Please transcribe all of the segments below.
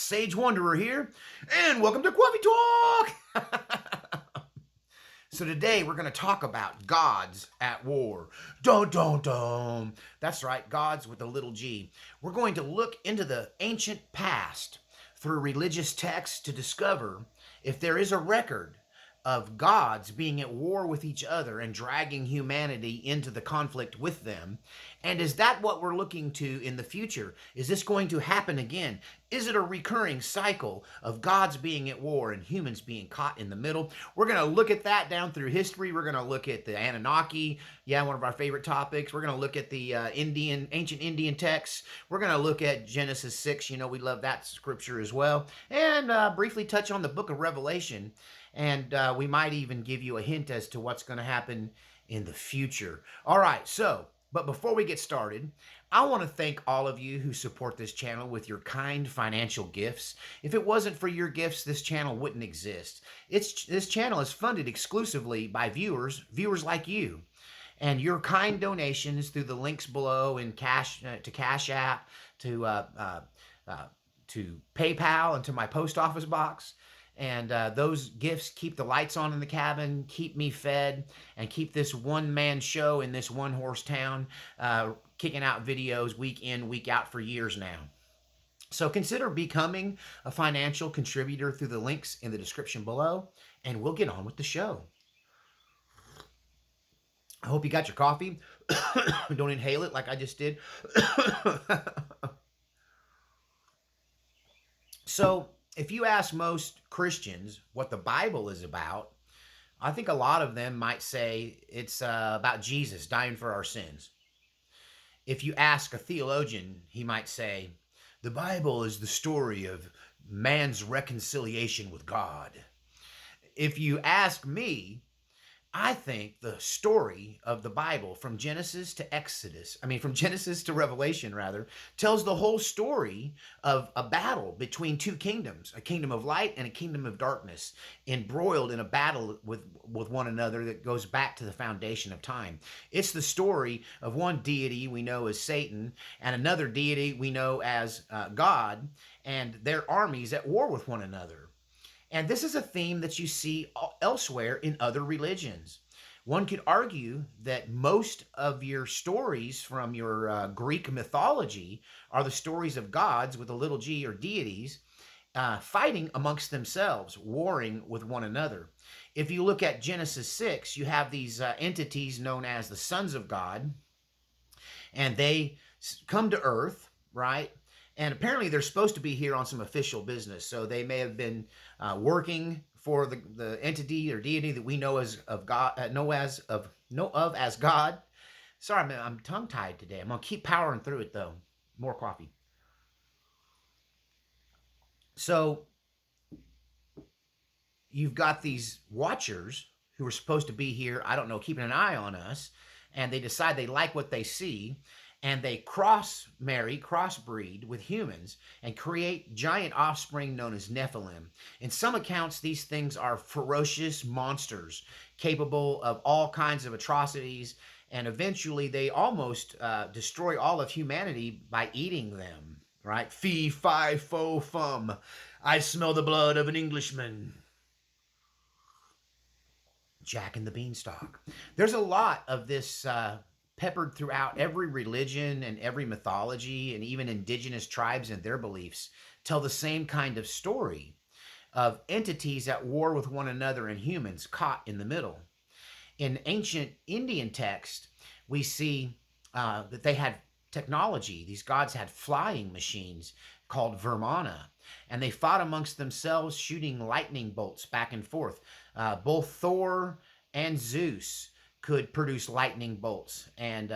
Sage Wanderer here, and welcome to Coffee Talk! So today we're going to talk about gods at war. Dun dun dun! That's right, gods with a little g. We're going to look into the ancient past through religious texts to discover if there is a record of gods being at war with each other and dragging humanity into the conflict with them. And is that what we're looking to in the future? Is this going to happen again? Is it a recurring cycle of gods being at war and humans being caught in the middle? We're going to look at that down through history. We're going to look at the Anunnaki, one of our favorite topics. We're going to look at the ancient Indian texts. We're going to look at Genesis 6. We love that scripture as well. And briefly touch on the book of Revelation. And we might even give you a hint as to what's going to happen in the future. All right, but before we get started, I want to thank all of you who support this channel with your kind financial gifts. If it wasn't for your gifts, this channel wouldn't exist. This channel is funded exclusively by viewers like you. And your kind donations through the links below in Cash App, to PayPal, and to my post office box. And those gifts keep the lights on in the cabin, keep me fed, and keep this one-man show in this one-horse town kicking out videos week in, week out for years now. So consider becoming a financial contributor through the links in the description below, and we'll get on with the show. I hope you got your coffee. Don't inhale it like I just did. So, if you ask most Christians what the Bible is about, I think a lot of them might say it's about Jesus dying for our sins. If you ask a theologian, he might say, the Bible is the story of man's reconciliation with God. If you ask me, I think the story of the Bible from Genesis to Revelation tells the whole story of a battle between two kingdoms, a kingdom of light and a kingdom of darkness, embroiled in a battle with one another that goes back to the foundation of time. It's the story of one deity we know as Satan and another deity we know as God, and their armies at war with one another. And this is a theme that you see elsewhere in other religions. One could argue that most of your stories from your Greek mythology are the stories of gods with a little g, or deities, fighting amongst themselves, warring with one another. If you look at Genesis 6, you have these entities known as the sons of God, and they come to earth, right? And apparently they're supposed to be here on some official business. So they may have been working for the entity or deity that we know as God, know of as God. Sorry, I'm tongue-tied today. I'm gonna keep powering through it though. More coffee. So you've got these watchers who are supposed to be here, I don't know, keeping an eye on us, and they decide they like what they see, and they crossbreed with humans and create giant offspring known as Nephilim. In some accounts, these things are ferocious monsters capable of all kinds of atrocities, and eventually they almost destroy all of humanity by eating them, right? Fee, fi, fo, fum. I smell the blood of an Englishman. Jack and the Beanstalk. There's a lot of this peppered throughout every religion and every mythology, and even indigenous tribes and their beliefs tell the same kind of story of entities at war with one another and humans caught in the middle. In ancient Indian text, we see that they had technology. These gods had flying machines called Vermana, and they fought amongst themselves, shooting lightning bolts back and forth. Both Thor and Zeus could produce lightning bolts, and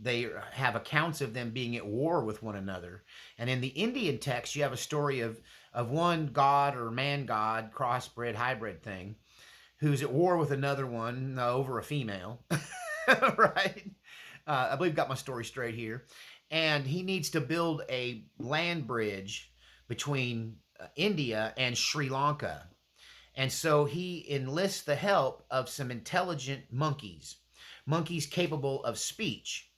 they have accounts of them being at war with one another. And in the Indian text, you have a story of one god or man god, crossbred, hybrid thing, who's at war with another one over a female, right? I believe I got my story straight here. And he needs to build a land bridge between India and Sri Lanka. And so he enlists the help of some intelligent monkeys capable of speech.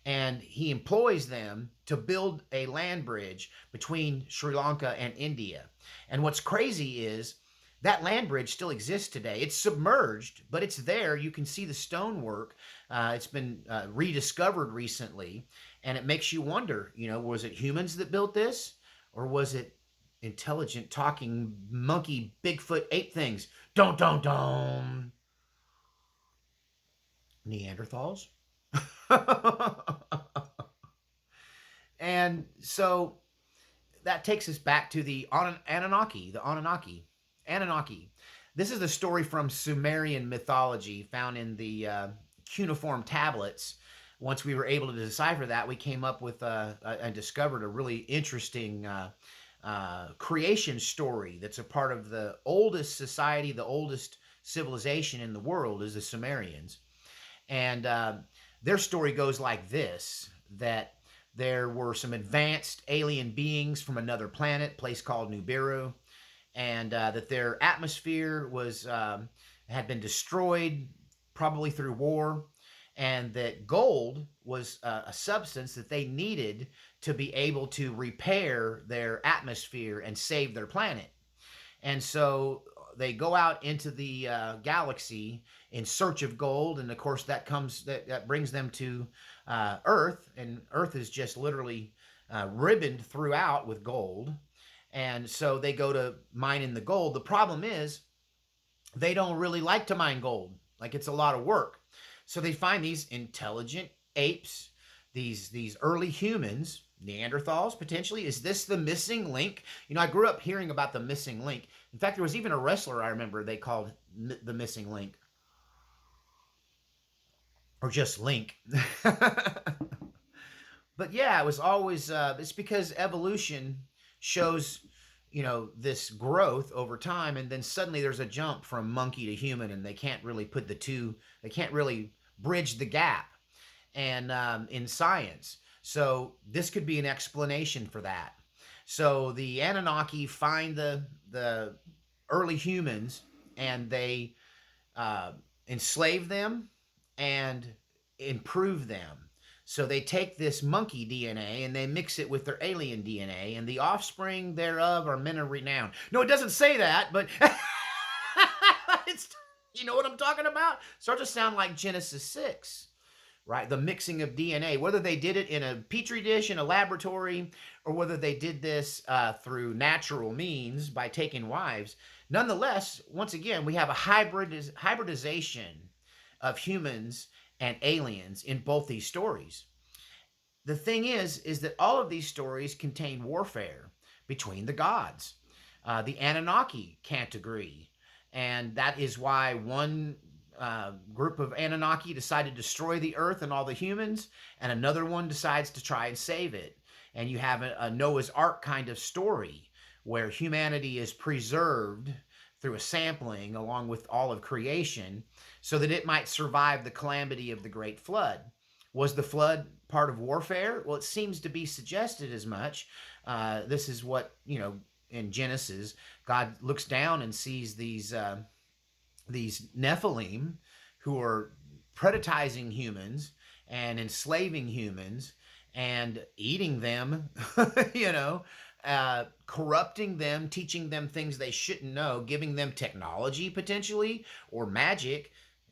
and he employs them to build a land bridge between Sri Lanka and India. And what's crazy is that land bridge still exists today. It's submerged, but it's there. You can see the stonework. It's been rediscovered recently, and it makes you wonder, was it humans that built this, or was it intelligent talking monkey Bigfoot ape things? Don't Neanderthals. And so that takes us back to the Anunnaki. Anunnaki. This is the story from Sumerian mythology found in the cuneiform tablets. Once we were able to decipher that, we came up with and discovered a really interesting creation story that's a part of the oldest society, the oldest civilization in the world is the Sumerians. And their story goes like this, that there were some advanced alien beings from another planet, place called Nibiru, and that their atmosphere was had been destroyed, probably through war, and that gold was a substance that they needed to be able to repair their atmosphere and save their planet. And so they go out into the galaxy in search of gold, and of course that brings them to Earth, and Earth is just literally ribboned throughout with gold. And so they go to mining the gold. The problem is they don't really like to mine gold. Like, it's a lot of work. So they find these intelligent apes, these early humans, Neanderthals potentially. Is this the missing link? I grew up hearing about the missing link. In fact, there was even a wrestler I remember they called the missing link, or just Link. But yeah, it was always it's because evolution shows this growth over time, and then suddenly there's a jump from monkey to human, and they can't really they can't really bridge the gap, and in science. So this could be an explanation for that. So the Anunnaki find the early humans, and they enslave them and improve them. So they take this monkey DNA and they mix it with their alien DNA, and the offspring thereof are men of renown. No, it doesn't say that, but it's, you know what I'm talking about? Starts to sound like Genesis 6, right? The mixing of DNA, whether they did it in a petri dish in a laboratory, or whether they did this through natural means by taking wives. Nonetheless, once again, we have a hybridization of humans and aliens in both these stories. The thing is that all of these stories contain warfare between the gods. The Anunnaki can't agree, and that is why one group of Anunnaki decided to destroy the earth and all the humans, and another one decides to try and save it. And you have a Noah's Ark kind of story where humanity is preserved through a sampling along with all of creation so that it might survive the calamity of the great flood. Was the flood part of warfare? Well, it seems to be suggested as much. This is what, in Genesis, God looks down and sees these Nephilim who are predatorizing humans and enslaving humans and eating them, corrupting them, teaching them things they shouldn't know, giving them technology potentially, or magic.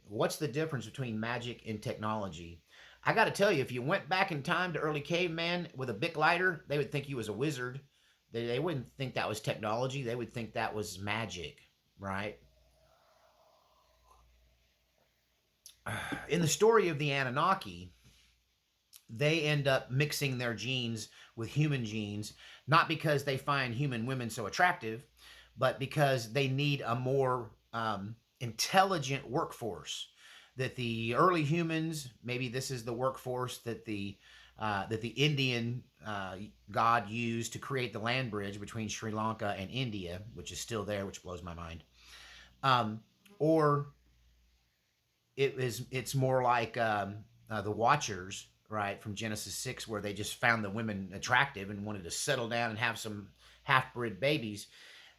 What's the difference between magic and technology? I got to tell you, if you went back in time to early caveman with a Bic lighter, they would think you was a wizard. They wouldn't think that was technology. They would think that was magic, right? In the story of the Anunnaki, they end up mixing their genes with human genes, not because they find human women so attractive, but because they need a more intelligent workforce. That the early humans, maybe this is the workforce that the Indian god used to create the land bridge between Sri Lanka and India, which is still there, which blows my mind. Or it's more like the Watchers, right, from Genesis 6, where they just found the women attractive and wanted to settle down and have some half-bred babies.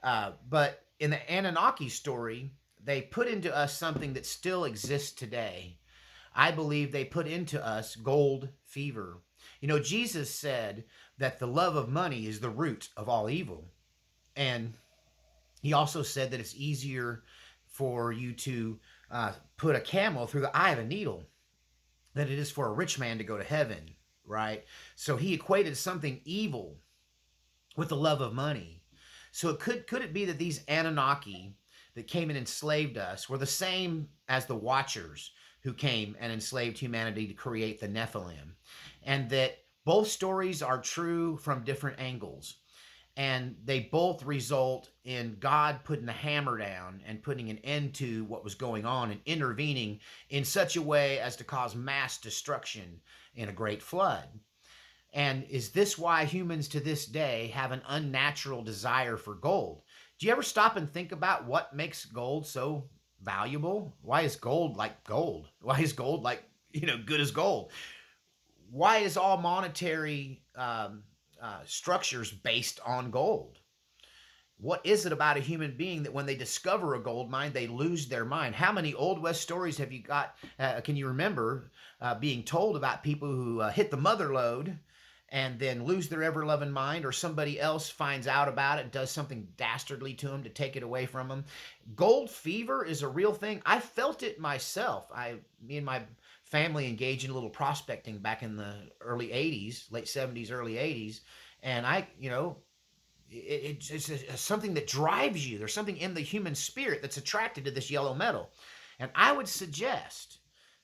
But in the Anunnaki story, they put into us something that still exists today. I believe they put into us gold fever. You know, Jesus said that the love of money is the root of all evil. And he also said that it's easier for you to put a camel through the eye of a needle than it is for a rich man to go to heaven, right? So he equated something evil with the love of money. So could it be that these Anunnaki that came and enslaved us were the same as the Watchers who came and enslaved humanity to create the Nephilim, and that both stories are true from different angles, and they both result in God putting the hammer down and putting an end to what was going on and intervening in such a way as to cause mass destruction in a great flood. And is this why humans to this day have an unnatural desire for gold? Do you ever stop and think about what makes gold so valuable? Why is gold like gold? Why is gold like, good as gold? Why is all monetary structures based on gold? What is it about a human being that when they discover a gold mine, they lose their mind? How many Old West stories have you got? Can you remember being told about people who hit the mother lode and then lose their ever loving mind, or somebody else finds out about it, does something dastardly to them to take it away from them? Gold fever is a real thing. I felt it myself. Me and my family engaged in a little prospecting back in the early 80s, late 70s, early 80s. And it's something that drives you. There's something in the human spirit that's attracted to this yellow metal. And I would suggest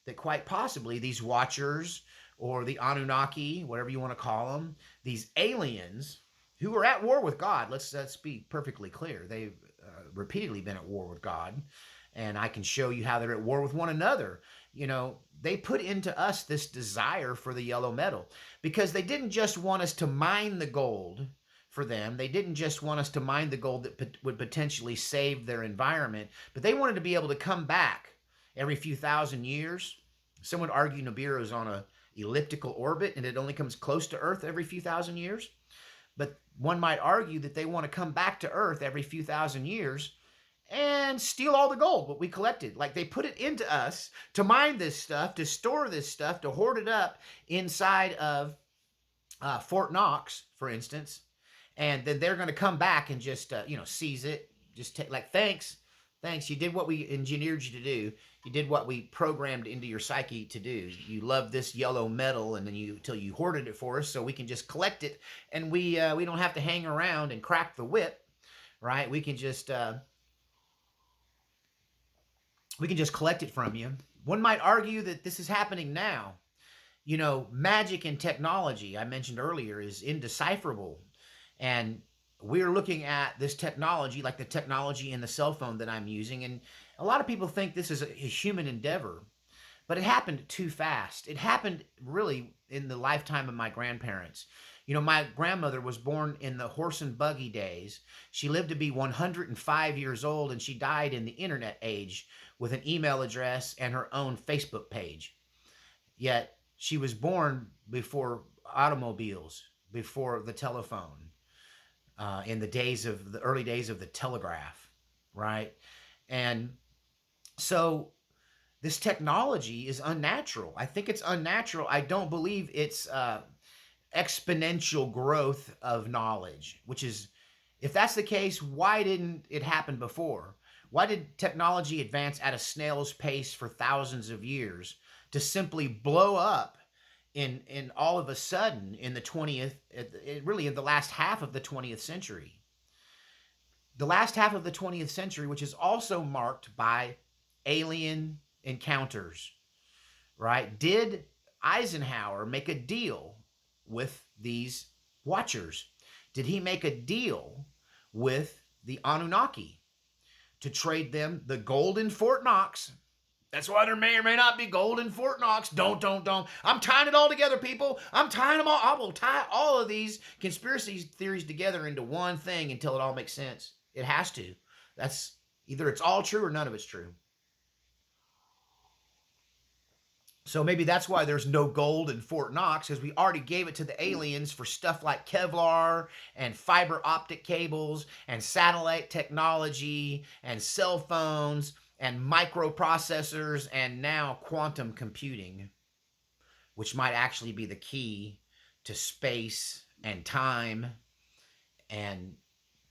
that quite possibly these Watchers or the Anunnaki, whatever you want to call them, these aliens who are at war with God, let's be perfectly clear. They've repeatedly been at war with God, and I can show you how they're at war with one another. They put into us this desire for the yellow metal because they didn't just want us to mine the gold for them. They didn't just want us to mine the gold that would potentially save their environment, but they wanted to be able to come back every few thousand years. Some would argue Nibiru is on a elliptical orbit and it only comes close to Earth every few thousand years. But one might argue that they want to come back to Earth every few thousand years and steal all the gold, what we collected. Like they put it into us to mine this stuff, to store this stuff, to hoard it up inside of Fort Knox, for instance. And then they're going to come back and just, seize it. Just take, like, thanks. You did what we engineered you to do. You did what we programmed into your psyche to do. You love this yellow metal, and then till you hoarded it for us, so we can just collect it, and we don't have to hang around and crack the whip, right? We can just collect it from you. One might argue that this is happening now. Magic and technology, I mentioned earlier, is indecipherable. And we're looking at this technology, like the technology in the cell phone that I'm using. And a lot of people think this is a human endeavor, but it happened too fast. It happened really in the lifetime of my grandparents. My grandmother was born in the horse and buggy days. She lived to be 105 years old, and she died in the internet age with an email address and her own Facebook page. Yet she was born before automobiles, before the telephone, in the early days of the telegraph, right? And so this technology is unnatural. I think it's unnatural. I don't believe it's exponential growth of knowledge, which is, if that's the case, why didn't it happen before? Why did technology advance at a snail's pace for thousands of years to simply blow up in all of a sudden in the 20th, really in the last half of the 20th century? The last half of the 20th century, which is also marked by alien encounters, right? Did Eisenhower make a deal with these Watchers? Did he make a deal with the Anunnaki to trade them the gold in Fort Knox? That's why there may or may not be gold in Fort Knox. Don't. I'm tying it all together, people. I'm tying them all. I will tie all of these conspiracy theories together into one thing until it all makes sense. It has to. That's either it's all true or none of it's true. So maybe that's why there's no gold in Fort Knox, because we already gave it to the aliens for stuff like Kevlar and fiber optic cables and satellite technology and cell phones and microprocessors and now quantum computing, which might actually be the key to space and time and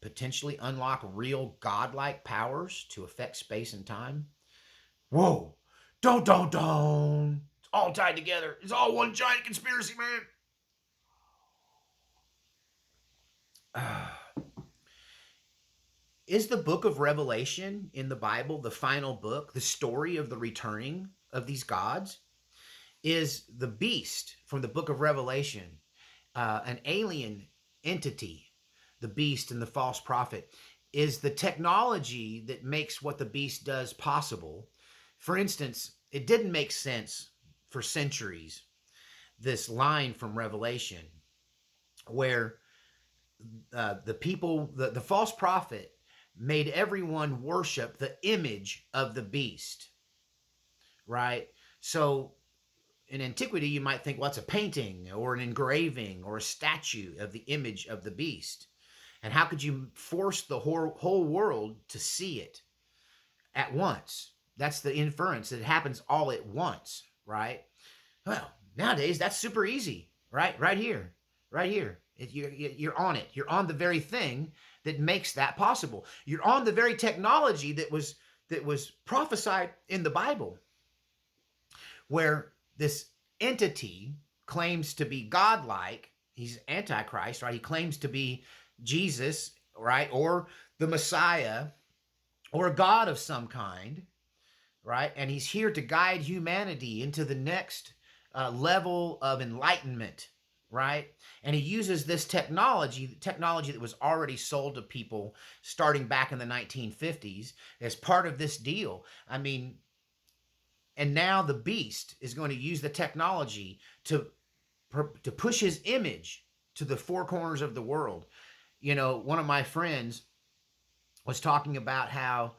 potentially unlock real godlike powers to affect space and time. Whoa. Don't. It's all tied together. It's all one giant conspiracy, man. Is the book of Revelation in the Bible the final book, the story of the returning of these gods? Is the beast from the book of Revelation an alien entity, the beast and the false prophet? Is the technology that makes what the beast does possible? For instance, it didn't make sense for centuries, this line from Revelation, where the people, the false prophet, made everyone worship the image of the beast, right? So in antiquity, you might think, well, it's a painting or an engraving or a statue of the image of the beast. And how could you force the whole world to see it at once? That's the inference that it happens all at once, right? Well, nowadays, that's super easy, right? Right here, right here. You're on it. You're on the very thing that makes that possible. You're on the very technology that was prophesied in the Bible, where this entity claims to be godlike. He's Antichrist, right? He claims to be Jesus, right? Or the Messiah, or a god of some kind, right? And he's here to guide humanity into the next level of enlightenment, right? And he uses this technology that was already sold to people starting back in the 1950s as part of this deal. I mean, and now the beast is going to use the technology to push his image to the four corners of the world. You know, one of my friends was talking about how,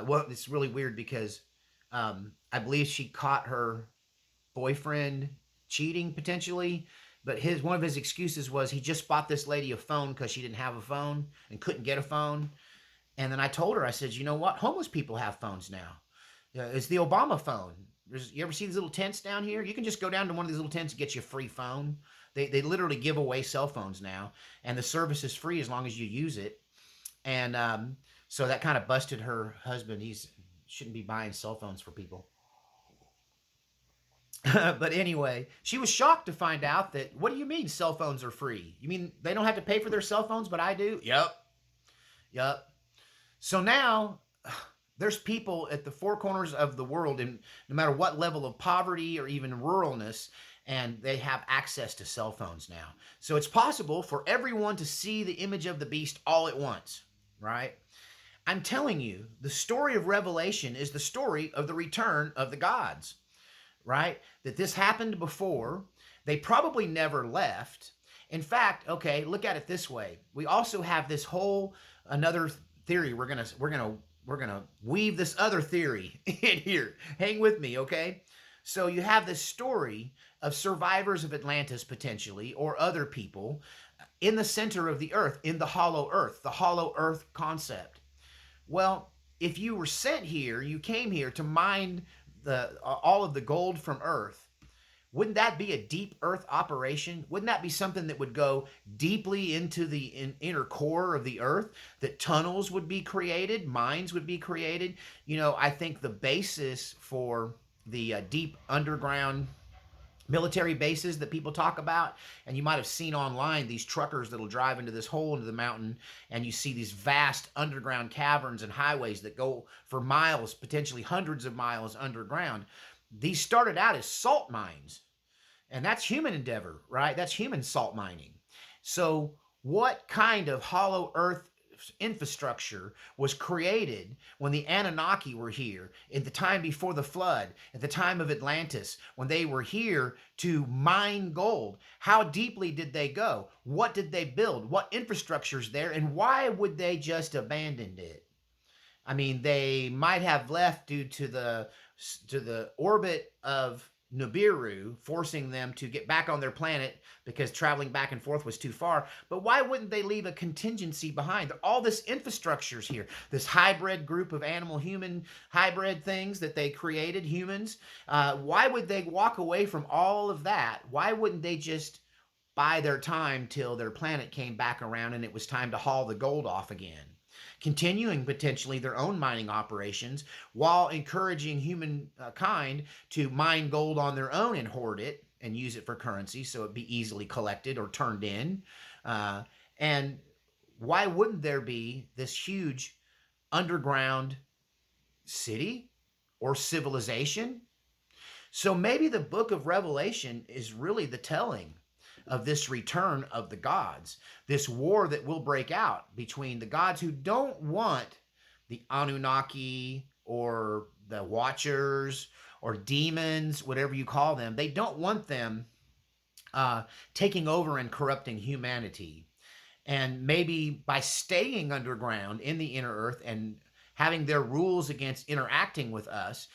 well, it's really weird because I believe she caught her boyfriend cheating potentially, but one of his excuses was he just bought this lady a phone because she didn't have a phone and couldn't get a phone. And then I told her, I said, you know what? Homeless people have phones now. It's the Obama phone. You ever see these little tents down here? You can just go down to one of these little tents and get you a free phone. They literally give away cell phones now, and the service is free as long as you use it. And so that kind of busted her husband. He's shouldn't be buying cell phones for people. But anyway, she was shocked to find out that, what do you mean cell phones are free? You mean they don't have to pay for their cell phones, but I do? Yep. So now there's people at the four corners of the world, and no matter what level of poverty or even ruralness, and they have access to cell phones now. So it's possible for everyone to see the image of the beast all at once, right? I'm telling you, the story of Revelation is the story of the return of the gods, right? That this happened before. They probably never left. In fact, okay, look at it this way. We also have this whole another theory. We're gonna weave this other theory in here. Hang with me, okay? So you have this story of survivors of Atlantis potentially, or other people in the center of the earth, in the hollow earth concept. Well, if you were sent here, you came here to mine all of the gold from earth. Wouldn't that be a deep earth operation? Wouldn't that be something that would go deeply into the inner core of the earth? That tunnels would be created, mines would be created. You know, I think the basis for the deep underground military bases that people talk about, and you might have seen online these truckers that'll drive into this hole into the mountain, and you see these vast underground caverns and highways that go for miles, potentially hundreds of miles underground. These started out as salt mines, and that's human endeavor, right? That's human salt mining. So what kind of hollow earth infrastructure was created when the Anunnaki were here at the time before the flood, at the time of Atlantis, when they were here to mine gold? How deeply did they go? What did they build? What infrastructure's there? And why would they just abandon it? I mean, they might have left due to the orbit of Nibiru, forcing them to get back on their planet because traveling back and forth was too far. But why wouldn't they leave a contingency behind? All this infrastructure's here. This hybrid group of animal-human hybrid things that they created, humans. Why would they walk away from all of that? Why wouldn't they just buy their time till their planet came back around and it was time to haul the gold off again? Continuing potentially their own mining operations while encouraging humankind to mine gold on their own and hoard it and use it for currency so it be easily collected or turned in. And why wouldn't there be this huge underground city or civilization? So maybe the book of Revelation is really the telling of this return of the gods, this war that will break out between the gods who don't want the Anunnaki or the Watchers or demons, whatever you call them. They don't want them taking over and corrupting humanity. And maybe by staying underground in the inner earth and having their rules against interacting with us,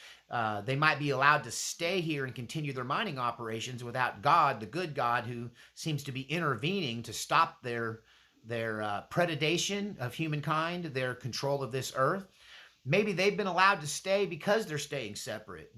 they might be allowed to stay here and continue their mining operations without God, the good God, who seems to be intervening to stop their predation of humankind, their control of this earth. Maybe they've been allowed to stay because they're staying separate.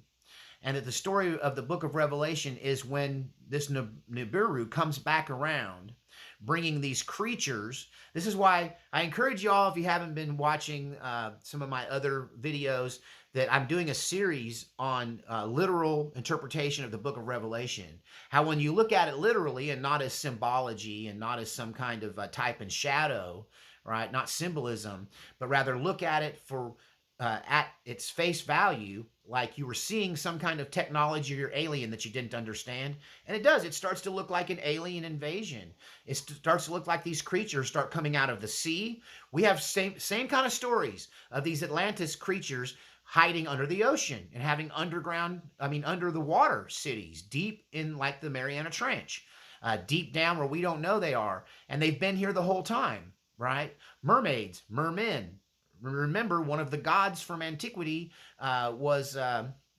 And that the story of the book of Revelation is when this Nibiru comes back around, bringing these creatures. This is why I encourage you all, if you haven't been watching some of my other videos, that I'm doing a series on literal interpretation of the book of Revelation. How when you look at it literally and not as symbology and not as some kind of type and shadow, right? Not symbolism, but rather look at it for at its face value, like you were seeing some kind of technology or alien that you didn't understand. And it does. It starts to look like an alien invasion. It starts to look like these creatures start coming out of the sea. We have same kind of stories of these Atlantis creatures hiding under the ocean and having under the water cities deep in like the Mariana Trench, deep down where we don't know they are. And they've been here the whole time, right? Mermaids, mermen. Remember, one of the gods from antiquity was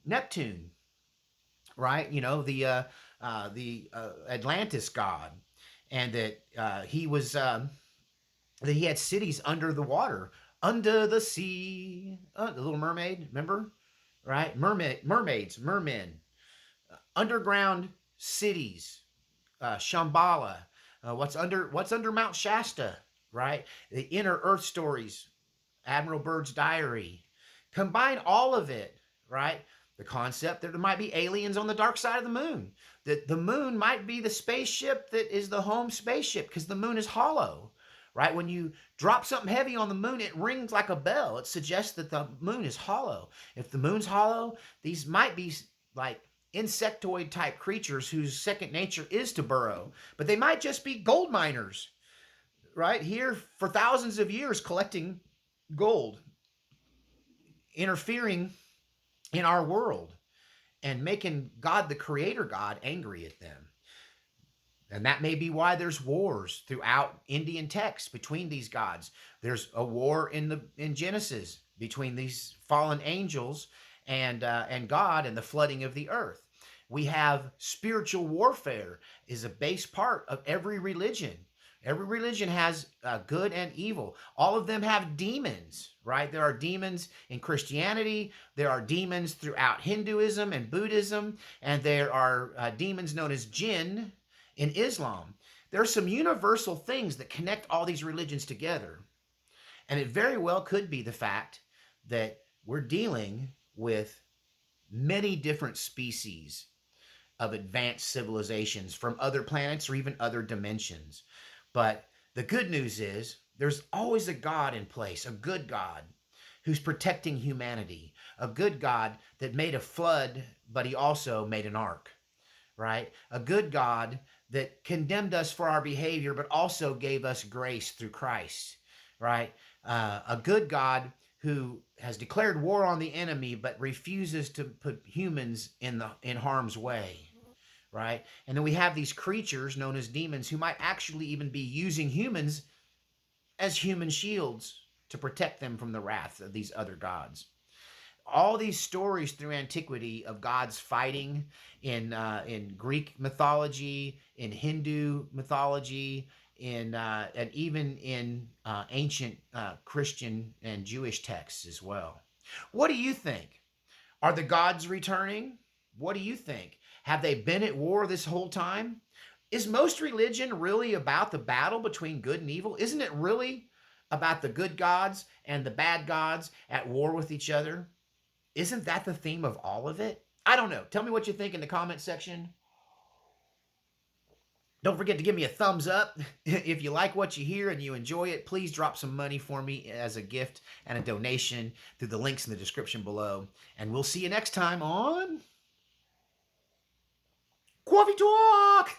Neptune, right? You know, the Atlantis god, and that he was that he had cities under the water, under the sea. The Little Mermaid, remember, right? Mermaids, mermen, underground cities, Shambhala. What's under Mount Shasta, right? The inner Earth stories. Admiral Byrd's diary. Combine all of it, right? The concept that there might be aliens on the dark side of the moon. That the moon might be the spaceship that is the home spaceship because the moon is hollow, right? When you drop something heavy on the moon, it rings like a bell. It suggests that the moon is hollow. If the moon's hollow, these might be like insectoid type creatures whose second nature is to burrow, but they might just be gold miners, right? Here for thousands of years collecting gold, interfering in our world and making God, the creator God, angry at them. And that may be why there's wars throughout Indian texts between these gods. There's a war in Genesis between these fallen angels and God and the flooding of the earth. We have spiritual warfare is a base part of every religion. Every religion has good and evil. All of them have demons, right? There are demons in Christianity. There are demons throughout Hinduism and Buddhism. And there are demons known as jinn in Islam. There are some universal things that connect all these religions together. And it very well could be the fact that we're dealing with many different species of advanced civilizations from other planets or even other dimensions. But the good news is there's always a God in place, a good God who's protecting humanity, a good God that made a flood, but he also made an ark, right? A good God that condemned us for our behavior, but also gave us grace through Christ, right? A good God who has declared war on the enemy, but refuses to put humans in harm's way. Right? And then we have these creatures known as demons who might actually even be using humans as human shields to protect them from the wrath of these other gods. All these stories through antiquity of gods fighting in Greek mythology, in Hindu mythology, and even in ancient Christian and Jewish texts as well. What do you think? Are the gods returning? What do you think? Have they been at war this whole time? Is most religion really about the battle between good and evil? Isn't it really about the good gods and the bad gods at war with each other? Isn't that the theme of all of it? I don't know. Tell me what you think in the comment section. Don't forget to give me a thumbs up. If you like what you hear and you enjoy it, please drop some money for me as a gift and a donation through the links in the description below. And we'll see you next time on Coffee Talk!